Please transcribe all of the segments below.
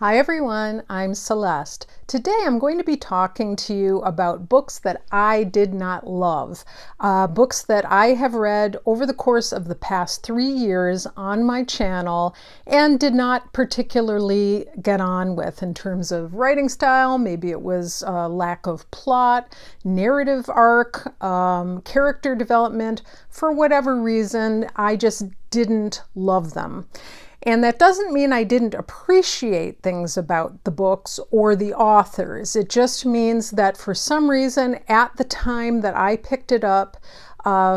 Hi everyone, I'm Celeste. Today I'm going to be talking to you about books that I did not love. Books that I have read over the course of the past 3 years on my channel and did not particularly get on with in terms of writing style. Maybe it was lack of plot, narrative arc, character development. For whatever reason, I just didn't love them. And that doesn't mean I didn't appreciate things about the books or the authors. It just means that for some reason, at the time that I picked it up,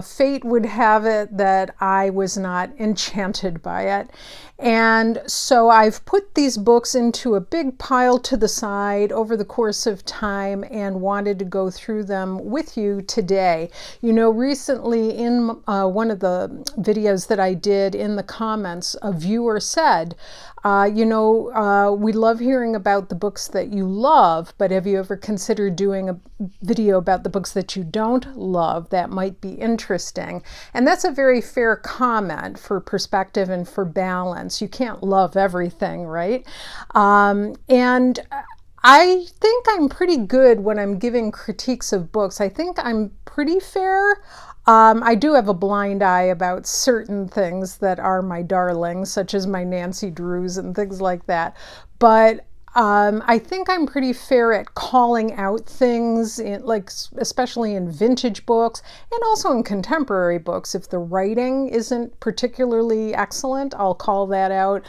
fate would have it that I was not enchanted by it. And so I've put these books into a big pile to the side over the course of time and wanted to go through them with you today. You know, recently in one of the videos that I did, in the comments, a viewer said, we love hearing about the books that you love, but have you ever considered doing a video about the books that you don't love? That might be interesting. And that's a very fair comment for perspective and for balance. You can't love everything, right? And I think I'm pretty good when I'm giving critiques of books. I think I'm pretty fair. I do have a blind eye about certain things that are my darlings, such as my Nancy Drews and things like that. But I think I'm pretty fair at calling out things, especially in vintage books and also in contemporary books. If the writing isn't particularly excellent, I'll call that out.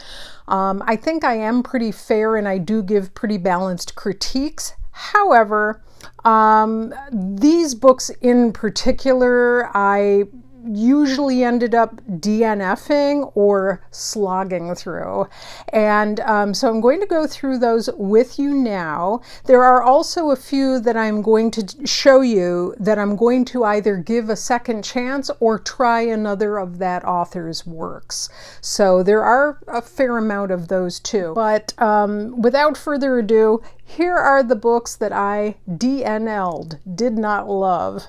I think I am pretty fair and I do give pretty balanced critiques. However, these books in particular, I usually ended up DNFing or slogging through. And so I'm going to go through those with you now. There are also a few that I'm going to show you that I'm going to either give a second chance or try another of that author's works. So there are a fair amount of those too. But without further ado, here are the books that I DNL'd, did not love.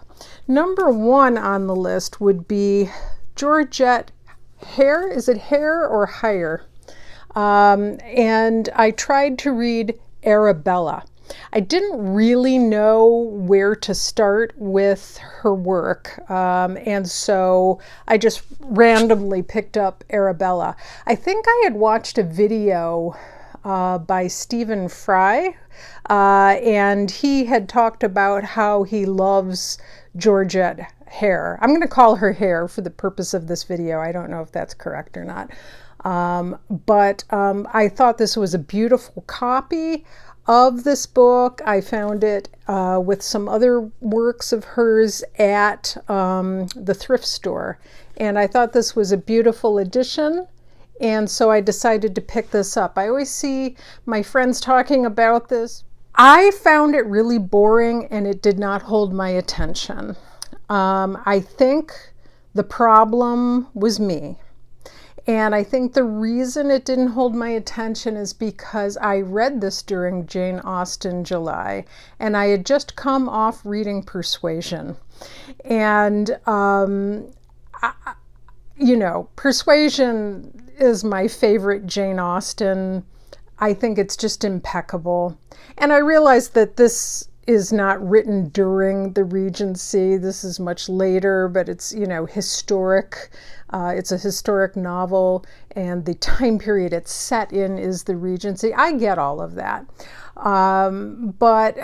Number 1 on the list would be Georgette Hare. Is it Hare or Hire? And I tried to read Arabella. I didn't really know where to start with her work, and so I just randomly picked up Arabella. I think I had watched a video by Stephen Fry, and he had talked about how he loves Georgette Hare. I'm going to call her Hare for the purpose of this video. I don't know if that's correct or not. But I thought this was a beautiful copy of this book. I found it with some other works of hers at the thrift store. And I thought this was a beautiful edition. And so I decided to pick this up. I always see my friends talking about this. I found it really boring and it did not hold my attention. I think the problem was me. And I think the reason it didn't hold my attention is because I read this during Jane Austen July, and I had just come off reading Persuasion. And, Persuasion is my favorite Jane Austen. I think it's just impeccable. And I realized that this is not written during the Regency. This is much later, but it's, historic. It's a historic novel, and the time period it's set in is the Regency. I get all of that. But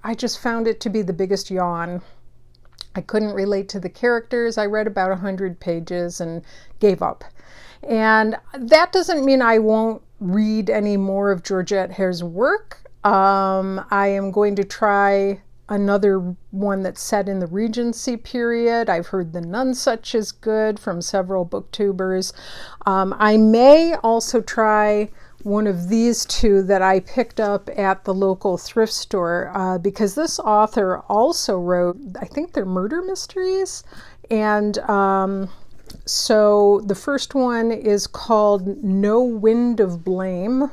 I just found it to be the biggest yawn. I couldn't relate to the characters. I read about 100 pages and gave up. And that doesn't mean I won't read any more of Georgette Hare's work. I am going to try another one that's set in the Regency period. I've heard The Nonsuch is good from several booktubers. I may also try one of these two that I picked up at the local thrift store because this author also wrote, I think they're murder mysteries. And so the first one is called No Wind of Blame.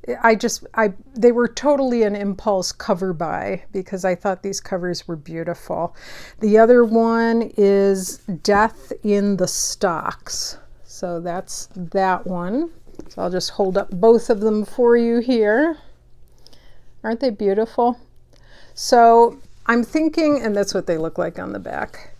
They were totally an impulse cover buy because I thought these covers were beautiful. The other one is Death in the Stocks. So that's that one. So I'll just hold up both of them for you here. Aren't they beautiful? So I'm thinking, and that's what they look like on the back.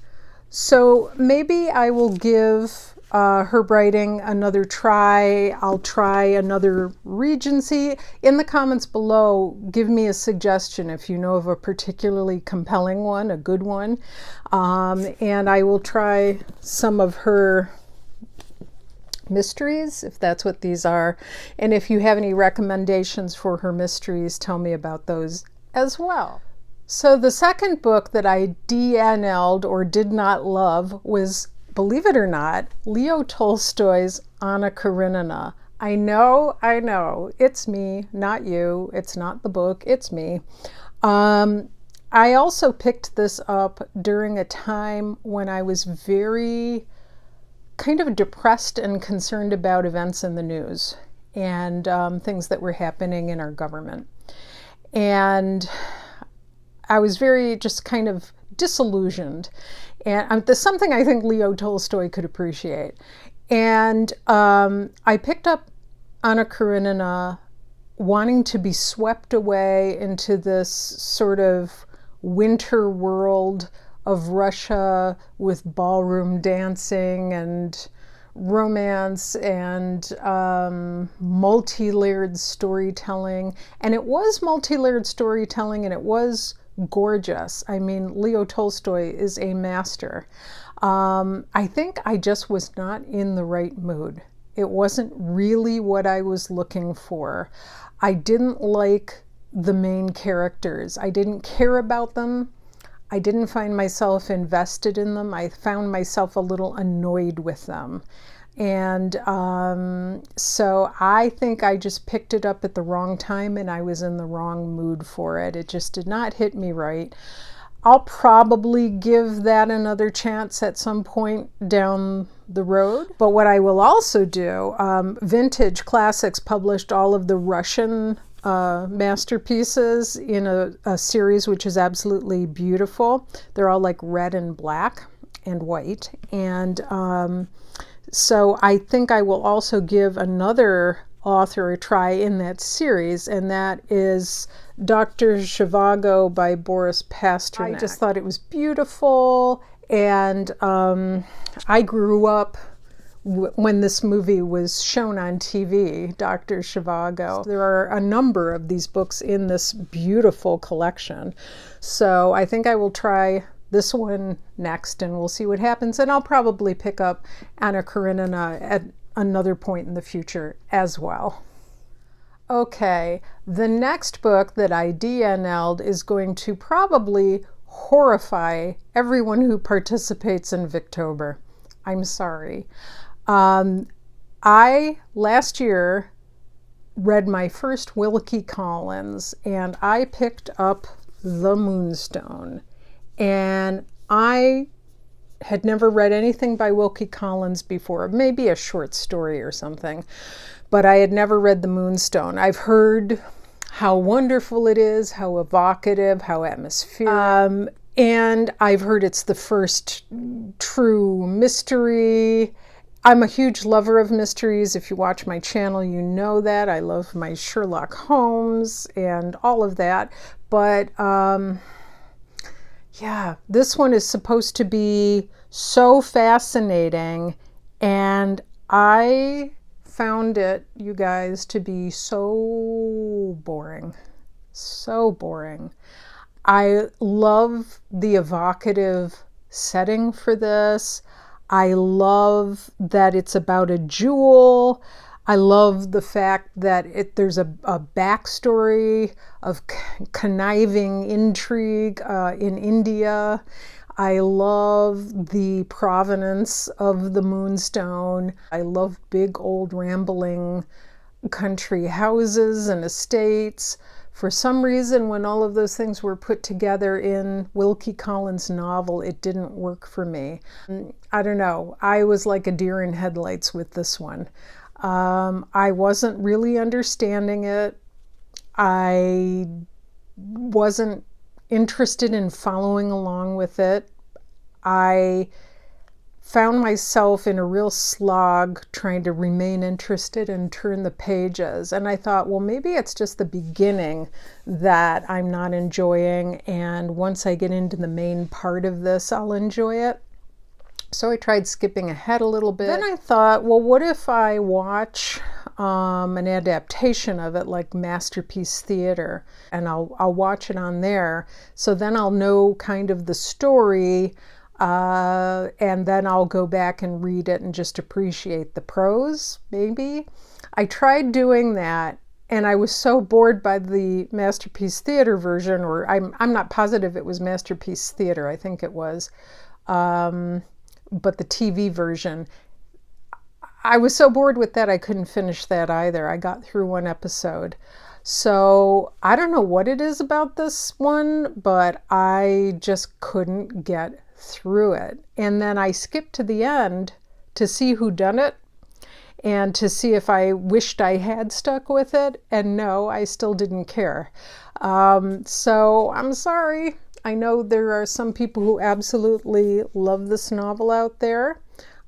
So maybe I will give Herb Writing another try. I'll try another Regency. In the comments below, give me a suggestion if you know of a particularly compelling one, a good one. And I will try some of her mysteries, if that's what these are. And if you have any recommendations for her mysteries, tell me about those as well. So the second book that I DNL'd or did not love was, believe it or not, Leo Tolstoy's Anna Karenina. I know, it's me, not you. It's not the book, it's me. I also picked this up during a time when I was very kind of depressed and concerned about events in the news and things that were happening in our government. And I was very just kind of disillusioned. And there's something I think Leo Tolstoy could appreciate. And I picked up Anna Karenina wanting to be swept away into this sort of winter world of Russia with ballroom dancing and romance and multi-layered storytelling. And it was multi-layered storytelling, and it was gorgeous. I mean, Leo Tolstoy is a master. I think I just was not in the right mood. It wasn't really what I was looking for. I didn't like the main characters. I didn't care about them. I didn't find myself invested in them. I found myself a little annoyed with them. And so I think I just picked it up at the wrong time and I was in the wrong mood for it. It just did not hit me right. I'll probably give that another chance at some point down the road. But what I will also do, Vintage Classics published all of the Russian masterpieces in a series which is absolutely beautiful. They're all like red and black and white. And so I think I will also give another author a try in that series, and that is Dr. Zhivago by Boris Pasternak. I just thought it was beautiful, and I grew up when this movie was shown on TV, Dr. Zhivago. There are a number of these books in this beautiful collection, so I think I will try this one next and we'll see what happens, and I'll probably pick up Anna Karenina at another point in the future as well. Okay, the next book that I DNL'd is going to probably horrify everyone who participates in Victober. I'm sorry. I last year read my first Wilkie Collins, and I picked up The Moonstone. And I had never read anything by Wilkie Collins before, maybe a short story or something, but I had never read The Moonstone. I've heard how wonderful it is, how evocative, how atmospheric, and I've heard it's the first true mystery. I'm a huge lover of mysteries. If you watch my channel, you know that. I love my Sherlock Holmes and all of that, but yeah, this one is supposed to be so fascinating, and I found it, you guys, to be so boring. So boring. I love the evocative setting for this. I love that it's about a jewel. I love the fact that there's a backstory of conniving intrigue in India. I love the provenance of the Moonstone. I love big old rambling country houses and estates. For some reason, when all of those things were put together in Wilkie Collins' novel, it didn't work for me. I don't know. I was like a deer in headlights with this one. I wasn't really understanding it. I wasn't interested in following along with it. I found myself in a real slog trying to remain interested and turn the pages. And I thought, well, maybe it's just the beginning that I'm not enjoying, and once I get into the main part of this, I'll enjoy it. So I tried skipping ahead a little bit. Then I thought, well, what if I watch an adaptation of it, like Masterpiece Theater, and I'll watch it on there. So then I'll know kind of the story, and then I'll go back and read it and just appreciate the prose, maybe. I tried doing that, and I was so bored by the Masterpiece Theater version, or I'm not positive it was Masterpiece Theater, I think it was. But the TV version, I was so bored with that I couldn't finish that either. I got through one episode. So I don't know what it is about this one, but I just couldn't get through it. And then I skipped to the end to see who done it and to see if I wished I had stuck with it. And no, I still didn't care. So I'm sorry. I know there are some people who absolutely love this novel out there,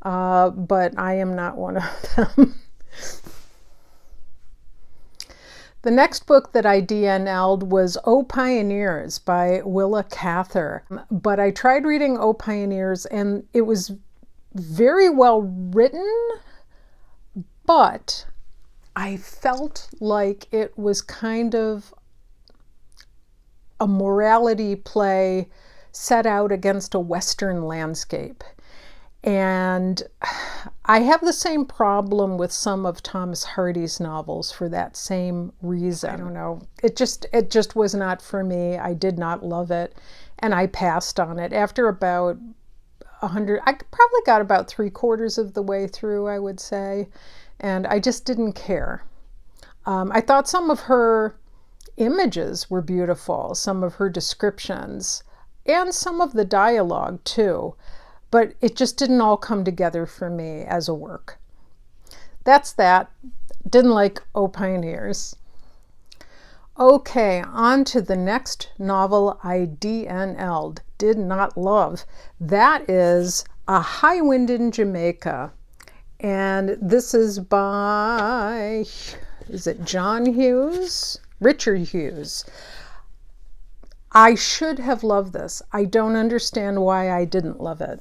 but I am not one of them. The next book that I DNL'd was O Pioneers by Willa Cather. But I tried reading O Pioneers, and it was very well written, but I felt like it was kind of a morality play set out against a Western landscape. And I have the same problem with some of Thomas Hardy's novels for that same reason. I don't know. It just was not for me. I did not love it, and I passed on it after about 100. I probably got about 3/4 of the way through, I would say, and I just didn't care. I thought some of her images were beautiful, some of her descriptions, and some of the dialogue too, but it just didn't all come together for me as a work. That's that. Didn't like O Pioneers. Okay, on to the next novel I DNL'd, did not love. That is A High Wind in Jamaica. And this is by, is it John Hughes? Richard Hughes. I should have loved this. I don't understand why I didn't love it.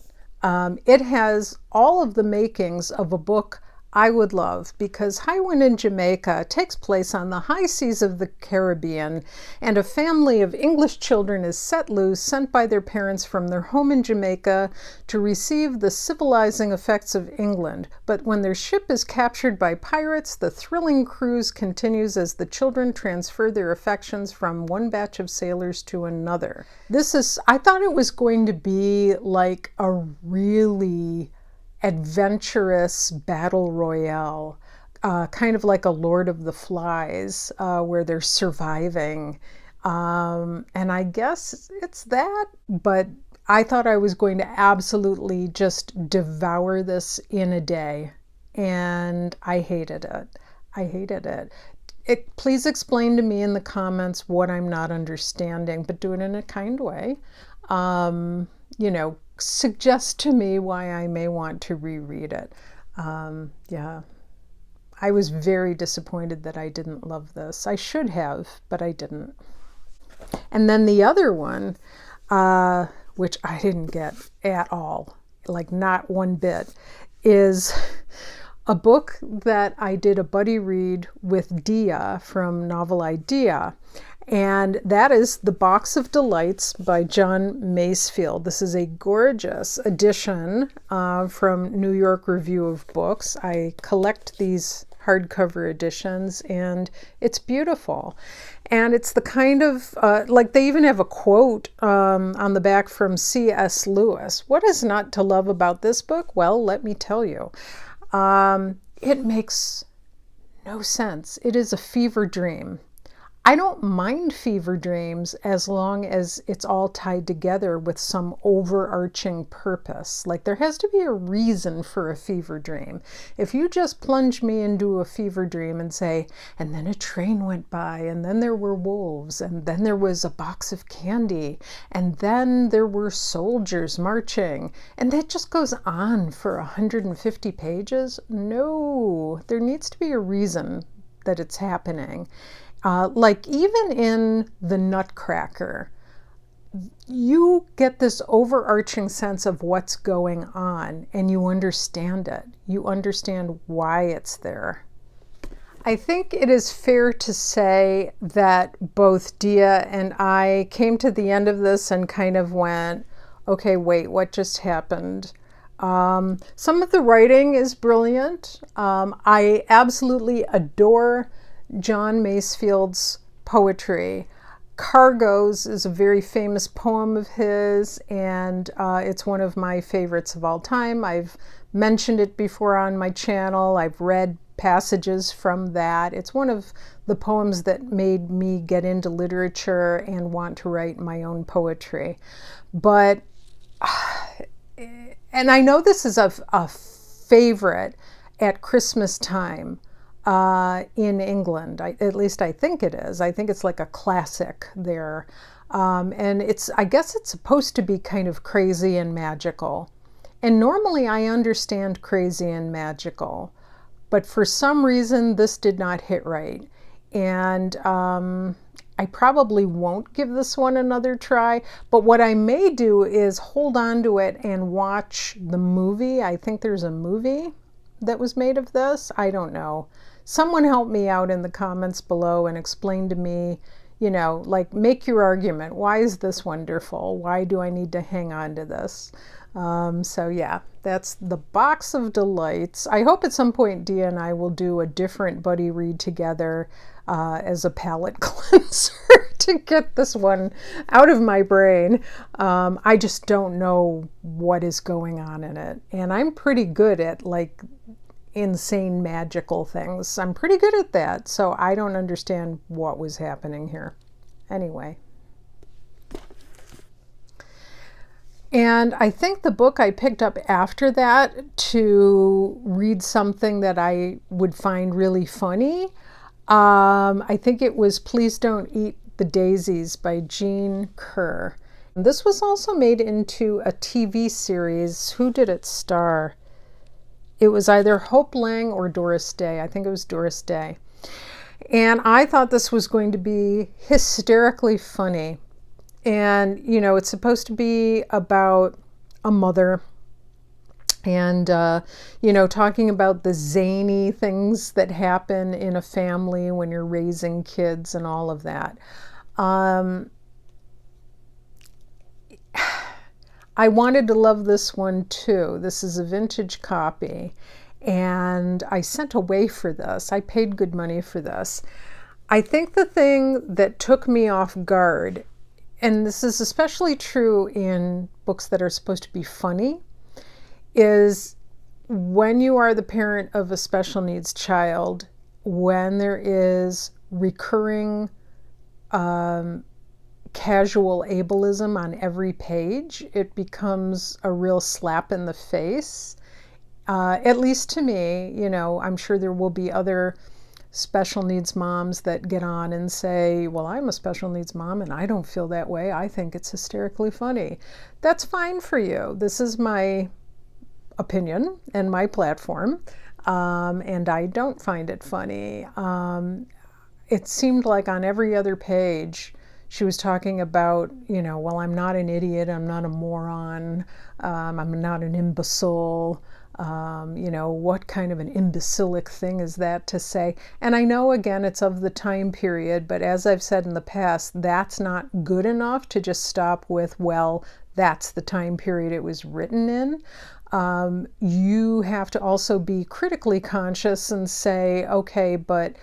It has all of the makings of a book I would love, because High Wind in Jamaica takes place on the high seas of the Caribbean, and a family of English children is set loose, sent by their parents from their home in Jamaica to receive the civilizing effects of England. But when their ship is captured by pirates, the thrilling cruise continues as the children transfer their affections from one batch of sailors to another. I thought it was going to be like a really adventurous battle royale, kind of like a Lord of the Flies, where they're surviving. And I guess it's that, but I thought I was going to absolutely just devour this in a day, and I hated it. I hated it. Please explain to me in the comments what I'm not understanding, but do it in a kind way. Suggest to me why I may want to reread it. Yeah, I was very disappointed that I didn't love this. I should have, but I didn't. And then the other one, which I didn't get at all, like not one bit, is a book that I did a buddy read with Deea from novelideea. And that is The Box of Delights by John Masefield. This is a gorgeous edition from New York Review of Books. I collect these hardcover editions, and it's beautiful. And it's the kind of, they even have a quote on the back from C.S. Lewis. What is not to love about this book? Well, let me tell you. It makes no sense. It is a fever dream. I don't mind fever dreams as long as it's all tied together with some overarching purpose. Like there has to be a reason for a fever dream. If you just plunge me into a fever dream and say, and then a train went by, and then there were wolves, and then there was a box of candy, and then there were soldiers marching, and that just goes on for 150 pages, no, there needs to be a reason that it's happening. Like even in The Nutcracker, you get this overarching sense of what's going on and you understand it. You understand why it's there. I think it is fair to say that both Deea and I came to the end of this and kind of went, okay, wait, what just happened? Some of the writing is brilliant. I absolutely adore John Masefield's poetry. Cargoes is a very famous poem of his, and it's one of my favorites of all time. I've mentioned it before on my channel. I've read passages from that. It's one of the poems that made me get into literature and want to write my own poetry. But, and I know this is a favorite at Christmas time. In England, at least I think it is. I think it's like a classic there. And I guess it's supposed to be kind of crazy and magical. And normally I understand crazy and magical, but for some reason this did not hit right. And I probably won't give this one another try, but what I may do is hold on to it and watch the movie. I think there's a movie that was made of this. I don't know. Someone help me out in the comments below and explain to me, you know, like make your argument. Why is this wonderful? Why do I need to hang on to this? So yeah, that's The Box of Delights. I hope at some point Deea and I will do a different buddy read together as a palate cleanser to get this one out of my brain. I just don't know what is going on in it. And I'm pretty good at like insane magical things. I'm pretty good at that, so I don't understand what was happening here. Anyway. And I think the book I picked up after that to read something that I would find really funny, I think it was Please Don't Eat the Daisies by Kerr. This was also made into a TV series. Who did it star? It was either Hope Lang or Doris Day. I think it was Doris Day. And I thought this was going to be hysterically funny. And, you know, it's supposed to be about a mother and, you know, talking about the zany things that happen in a family when you're raising kids and all of that. I wanted to love this one too. This is a vintage copy, and I sent away for this. I paid good money for this. I think the thing that took me off guard, and this is especially true in books that are supposed to be funny, is when you are the parent of a special needs child, when there is recurring casual ableism on every page, it becomes a real slap in the face. At least to me, you know, I'm sure there will be other special needs moms that get on and say, well, I'm a special needs mom and I don't feel that way. I think it's hysterically funny. That's fine for you. This is my opinion and my platform, and I don't find it funny. It seemed like on every other page she was talking about, you know, well, I'm not an idiot, I'm not a moron, I'm not an imbecile, you know, what kind of an imbecilic thing is that to say? And I know, again, it's of the time period, but as I've said in the past, that's not good enough to just stop with, well, that's the time period it was written in. You have to also be critically conscious and say, okay, but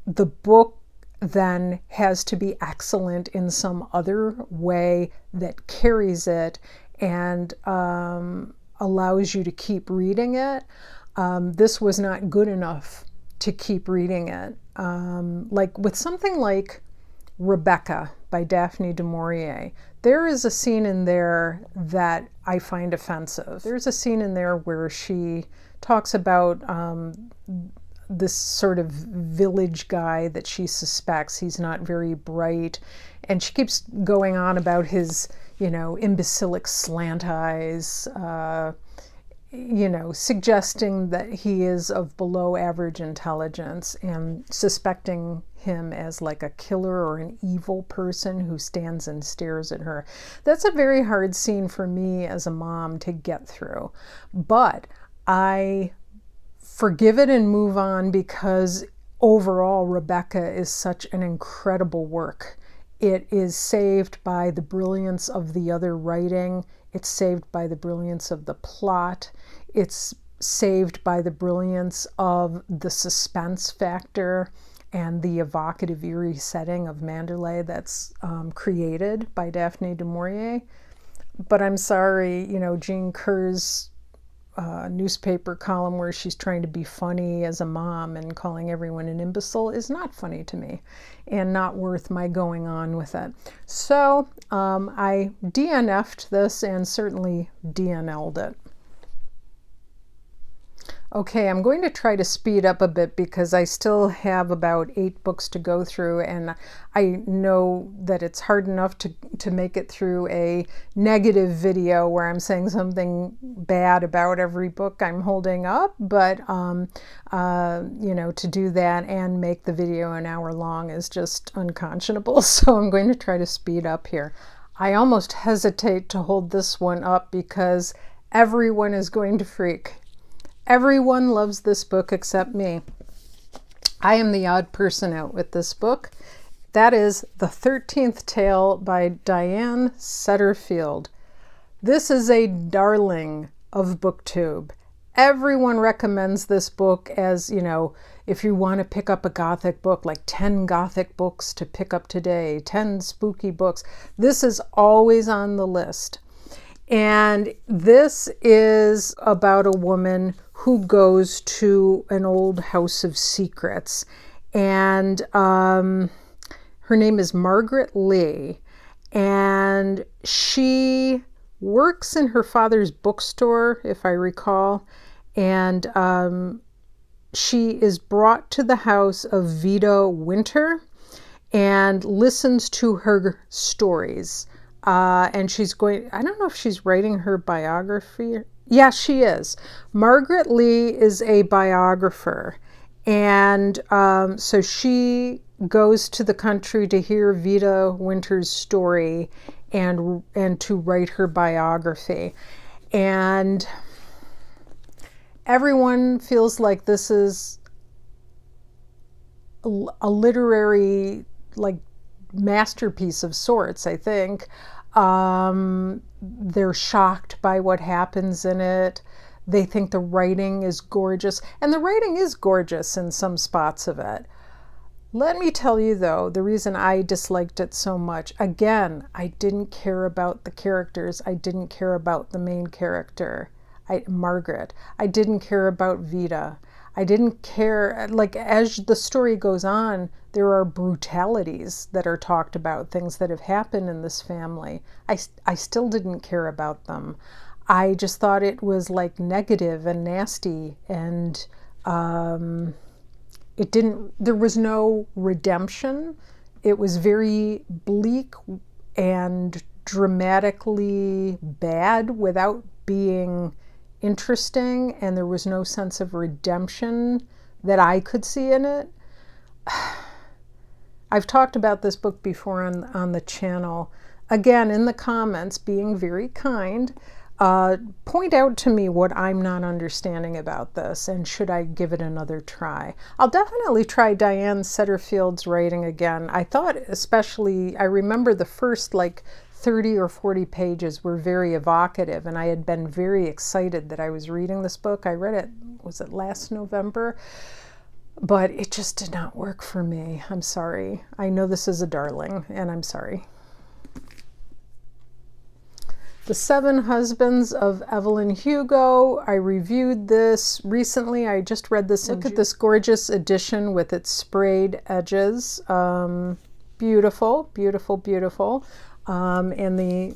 the book then has to be excellent in some other way that carries it and allows you to keep reading it. This was not good enough to keep reading it. Like with something like Rebecca by Daphne du Maurier. There is a scene in there that I find offensive. There's a scene in there where she talks about this sort of village guy that she suspects. He's not very bright. And she keeps going on about his, imbecilic slant eyes, suggesting that he is of below average intelligence and suspecting him as like a killer or an evil person who stands and stares at her. That's a very hard scene for me as a mom to get through. But I forgive it and move on because overall Rebecca is such an incredible work. It is saved by the brilliance of the other writing. It's saved by the brilliance of the plot. It's saved by the brilliance of the suspense factor and the evocative, eerie setting of Manderley that's created by Daphne du Maurier. But I'm sorry, Jean Kerr's newspaper column where she's trying to be funny as a mom and calling everyone an imbecile is not funny to me and not worth my going on with it. So I DNF'd this and certainly DNL'd it. Okay, I'm going to try to speed up a bit because I still have about 8 books to go through, and I know that it's hard enough to make it through a negative video where I'm saying something bad about every book I'm holding up, but to do that and make the video an hour long is just unconscionable, so I'm going to try to speed up here. I almost hesitate to hold this one up because everyone is going to freak. Everyone loves this book except me. I am the odd person out with this book. That is The 13th Tale by Diane Setterfield. This is a darling of BookTube. Everyone recommends this book as, if you want to pick up a Gothic book, like 10 Gothic books to pick up today, 10 spooky books. This is always on the list. And this is about a woman who goes to an old house of secrets. And her name is Margaret Lee. And she works in her father's bookstore, if I recall. And she is brought to the house of Vida Winter and listens to her stories. And she's going, I don't know if she's writing her biography. Yeah, she is. Margaret Lee is a biographer. And so she goes to the country to hear Vida Winter's story and to write her biography. And everyone feels like this is a literary, masterpiece of sorts, I think. They're shocked by what happens in it. They think the writing is gorgeous, and the writing is gorgeous in some spots of it. Let me tell you, though, the reason I disliked it so much, again, I didn't care about the characters. I didn't care about the main character, Margaret. I didn't care about Vida. I didn't care, as the story goes on, there are brutalities that are talked about, things that have happened in this family. I still didn't care about them. I just thought it was negative and nasty, and there was no redemption. It was very bleak and dramatically bad without being interesting, and there was no sense of redemption that I could see in it. I've talked about this book before on the channel. Again, in the comments, being very kind, point out to me what I'm not understanding about this, and should I give it another try. I'll definitely try Diane Setterfield's writing again. I thought especially, I remember the first 30 or 40 pages were very evocative, and I had been very excited that I was reading this book. I read it, was it last November? But it just did not work for me. I'm sorry. I know this is a darling, and I'm sorry. The Seven Husbands of Evelyn Hugo. I reviewed this recently. I just read this. Look at this gorgeous edition with its sprayed edges. beautiful, beautiful, beautiful. And the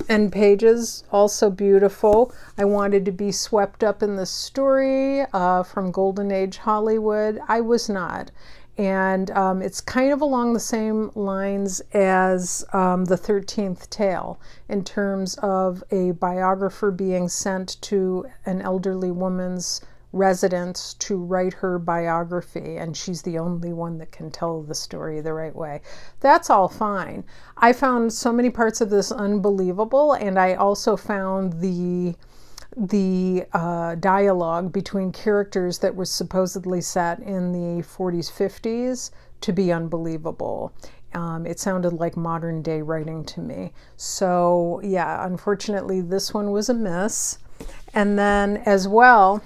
end pages, also beautiful. I wanted to be swept up in the story from Golden Age Hollywood. I was not. And it's kind of along the same lines as the 13th tale in terms of a biographer being sent to an elderly woman's residence to write her biography, and she's the only one that can tell the story the right way. That's all fine. I found so many parts of this unbelievable, and I also found the dialogue between characters that was supposedly set in the 40s, 50s to be unbelievable. It sounded like modern day writing to me. So yeah, unfortunately this one was a miss. And then as well,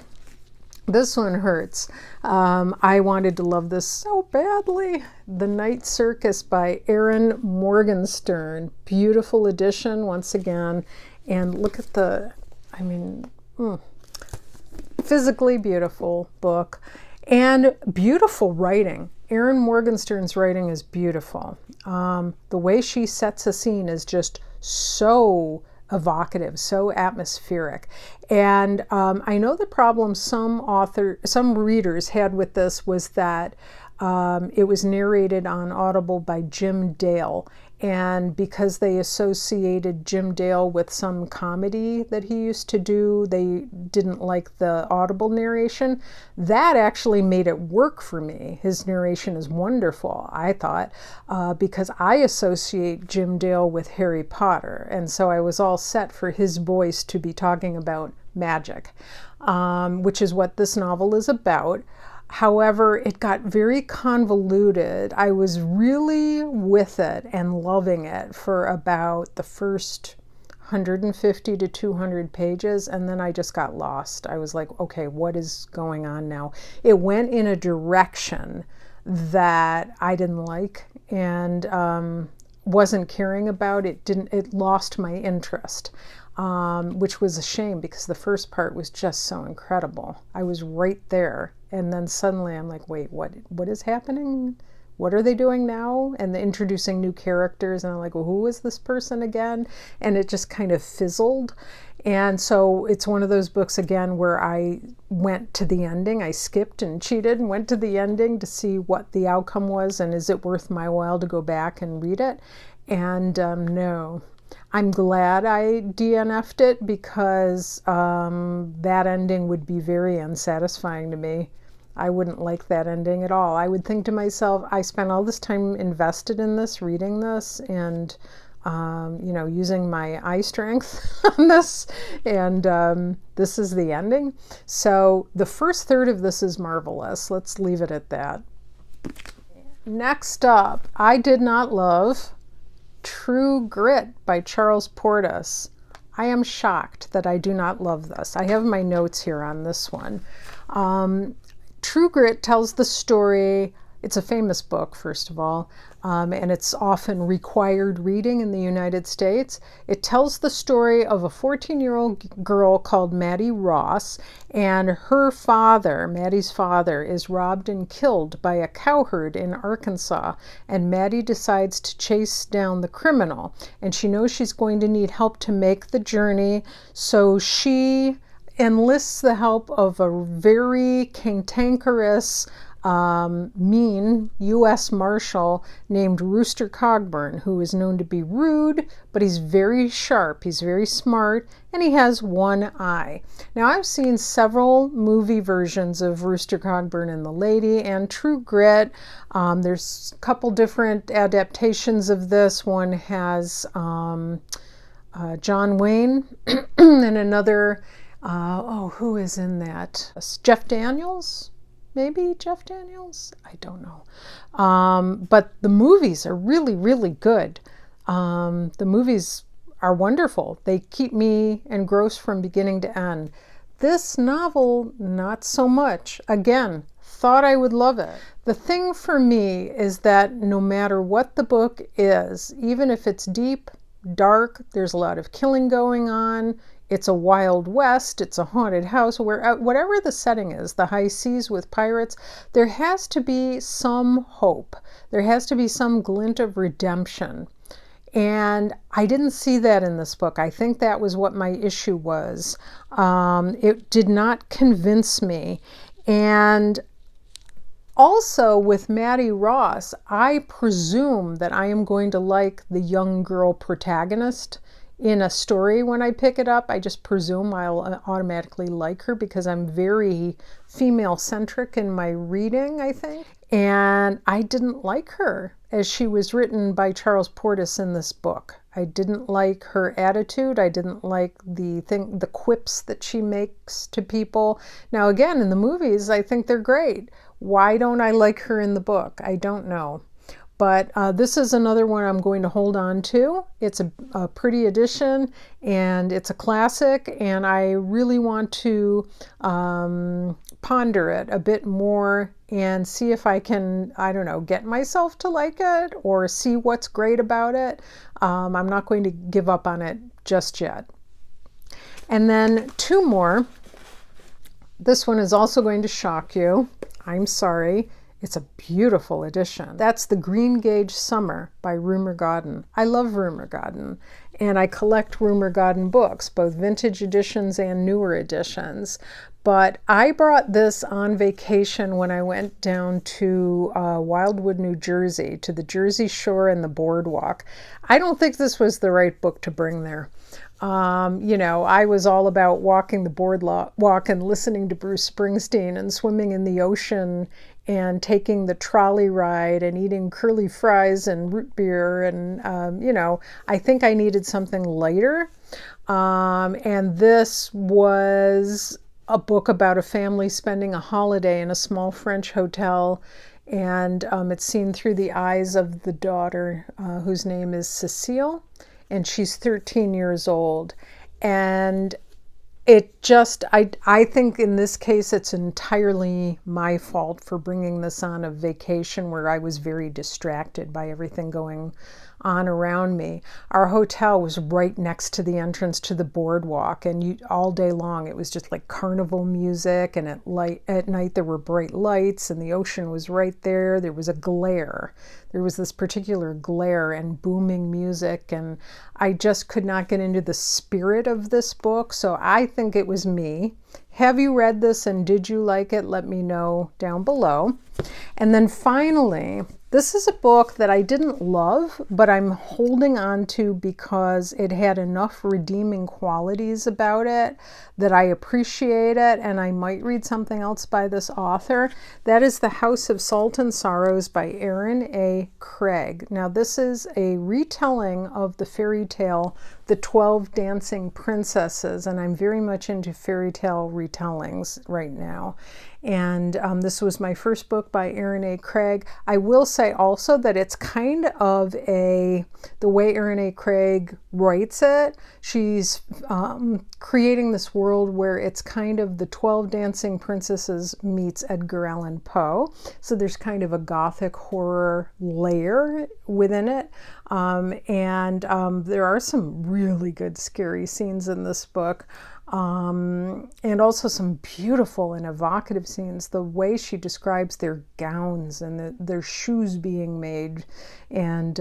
this one hurts. I wanted to love this so badly. The Night Circus by Erin Morgenstern. Beautiful edition once again. And look at the, physically beautiful book and beautiful writing. Erin Morgenstern's writing is beautiful. The way she sets a scene is just so evocative, so atmospheric. And I know the problem some readers had with this was that it was narrated on Audible by Jim Dale. And because they associated Jim Dale with some comedy that he used to do, they didn't like the Audible narration. That actually made it work for me. His narration is wonderful, I thought, because I associate Jim Dale with Harry Potter. And so I was all set for his voice to be talking about magic, which is what this novel is about. However, it got very convoluted. I was really with it and loving it for about the first 150 to 200 pages, and then I just got lost. I was like, okay, what is going on now? It went in a direction that I didn't like and wasn't caring about. It lost my interest. Which was a shame because the first part was just so incredible. I was right there, and then suddenly I'm like, wait, what is happening? What are they doing now? And they're introducing new characters, and I'm like, well, who is this person again? And it just kind of fizzled. And so it's one of those books again where I went to the ending. I skipped and cheated and went to the ending to see what the outcome was, and is it worth my while to go back and read it? And no. I'm glad I DNF'd it because that ending would be very unsatisfying to me. I wouldn't like that ending at all. I would think to myself, I spent all this time invested in this, reading this, and using my eye strength on this, and this is the ending. So the first third of this is marvelous. Let's leave it at that. Next up, I did not love True Grit by Charles Portis. I am shocked that I do not love this. I have my notes here on this one. True Grit tells the story. It's a famous book, first of all, and it's often required reading in the United States. It tells the story of a 14-year-old girl called Maddie Ross, and her father, Maddie's father, is robbed and killed by a cowherd in Arkansas, and Maddie decides to chase down the criminal, and she knows she's going to need help to make the journey, so she enlists the help of a very cantankerous, mean U.S. Marshal named Rooster Cogburn, who is known to be rude, but he's very sharp, he's very smart, and he has one eye. Now, I've seen several movie versions of Rooster Cogburn and the Lady and True Grit. There's a couple different adaptations of this. One has John Wayne and another, who is in that? Jeff Daniels? Maybe Jeff Daniels? I don't know. But the movies are really, really good. The movies are wonderful. They keep me engrossed from beginning to end. This novel, not so much. Again, thought I would love it. The thing for me is that no matter what the book is, even if it's deep, dark, there's a lot of killing going on, It's a Wild West, it's a haunted house, whatever the setting is, the high seas with pirates, there has to be some hope. There has to be some glint of redemption. And I didn't see that in this book. I think that was what my issue was. It did not convince me. And also with Maddie Ross, I presume that I am going to like the young girl protagonist in a story when I pick it up. I just presume I'll automatically like her because I'm very female-centric in my reading, I think. And I didn't like her as she was written by Charles Portis in this book. I didn't like her attitude. I didn't like the quips that she makes to people. Now, again, in the movies, I think they're great. Why don't I like her in the book? I don't know. But this is another one I'm going to hold on to. It's a pretty edition, and it's a classic, and I really want to ponder it a bit more and see if I can, I don't know, get myself to like it or see what's great about it. I'm not going to give up on it just yet. And then two more. This one is also going to shock you. I'm sorry. It's a beautiful edition. That's the Greengage Summer by Rumer Godden. I love Rumer Godden, and I collect Rumer Godden books, both vintage editions and newer editions. But I brought this on vacation when I went down to Wildwood, New Jersey, to the Jersey Shore and the boardwalk. I don't think this was the right book to bring there. I was all about walking the boardwalk and listening to Bruce Springsteen and swimming in the ocean and taking the trolley ride and eating curly fries and root beer. And, I think I needed something lighter. And this was a book about a family spending a holiday in a small French hotel. And it's seen through the eyes of the daughter, whose name is Cecile. And she's 13 years old. And it just, I think in this case, it's entirely my fault for bringing this on a vacation where I was very distracted by everything going on around me. Our hotel was right next to the entrance to the boardwalk, and all day long it was just like carnival music, and at night there were bright lights, and the ocean was right there. There was a glare. There was this particular glare and booming music, and I just could not get into the spirit of this book, so I think it was me. Have you read this, and did you like it? Let me know down below. And then finally, this is a book that I didn't love, but I'm holding on to because it had enough redeeming qualities about it that I appreciate it, and I might read something else by this author. That is The House of Salt and Sorrows by Erin A. Craig. Now, this is a retelling of the fairy tale The 12 Dancing Princesses, and I'm very much into fairy tale retellings right now. And this was my first book by Erin A. Craig. I will say also that it's kind of the way Erin A. Craig writes it, she's creating this world where it's kind of the 12 Dancing Princesses meets Edgar Allan Poe. So there's kind of a gothic horror layer within it. And there are some really good scary scenes in this book. And also some beautiful and evocative scenes. The way she describes their gowns and their shoes being made. And,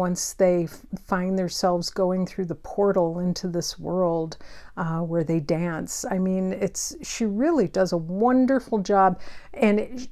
once they find themselves going through the portal into this world where they dance. I mean, she really does a wonderful job. And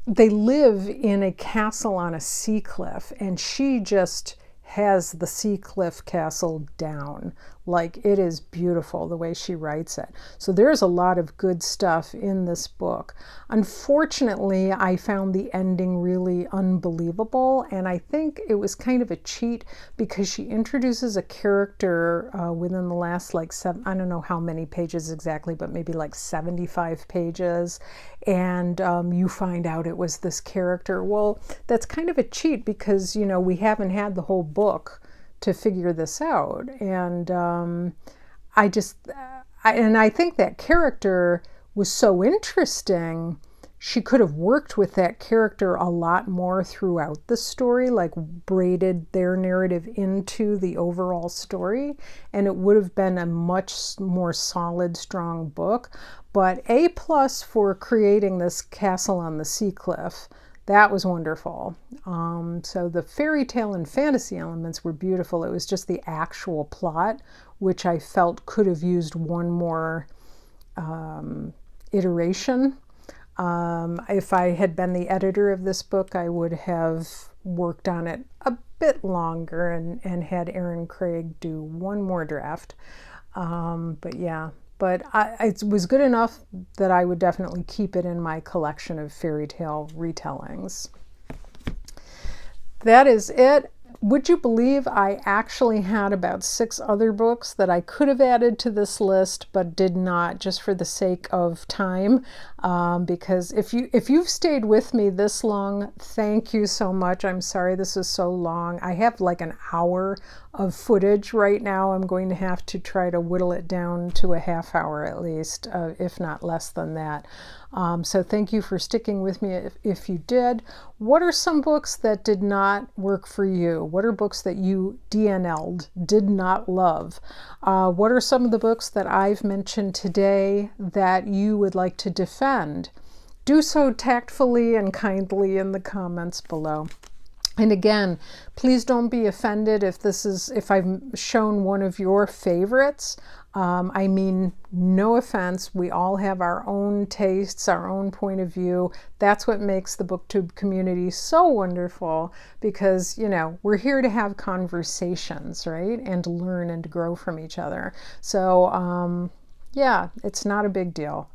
they live in a castle on a sea cliff, and she just has the sea cliff castle down. Like, it is beautiful the way she writes it. So there's a lot of good stuff in this book. Unfortunately, I found the ending really unbelievable, and I think it was kind of a cheat because she introduces a character within the last I don't know how many pages exactly, but maybe like 75 pages, and you find out it was this character. Well, that's kind of a cheat because, we haven't had the whole book to figure this out. And I think that character was so interesting she could have worked with that character a lot more throughout the story, like braided their narrative into the overall story, and it would have been a much more solid, strong book. But A+ for creating this castle on the sea cliff. That was wonderful. So the fairy tale and fantasy elements were beautiful. It was just the actual plot, which I felt could have used one more iteration. If I had been the editor of this book, I would have worked on it a bit longer and had Erin Craig do one more draft. But yeah, but it was good enough that I would definitely keep it in my collection of fairy tale retellings. That is it. Would you believe I actually had about 6 other books that I could have added to this list but did not, just for the sake of time? Because if you've stayed with me this long, thank you so much. I'm sorry this is so long. I have like an hour of footage right now. I'm going to have to try to whittle it down to a half hour at least, if not less than that. So thank you for sticking with me if you did. What are some books that did not work for you? What are books that you DNL'd, did not love? What are some of the books that I've mentioned today that you would like to defend? Do so tactfully and kindly in the comments below. And again, please don't be offended if I've shown one of your favorites. I mean, no offense. We all have our own tastes, our own point of view. That's what makes the BookTube community so wonderful, because, you know, we're here to have conversations, right? And to learn and to grow from each other. So, yeah, it's not a big deal.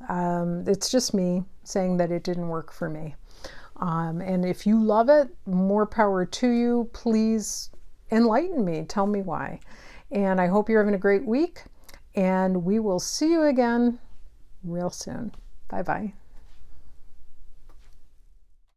It's just me saying that it didn't work for me. And if you love it, more power to you. Please enlighten me. Tell me why. And I hope you're having a great week. And we will see you again real soon. Bye-bye.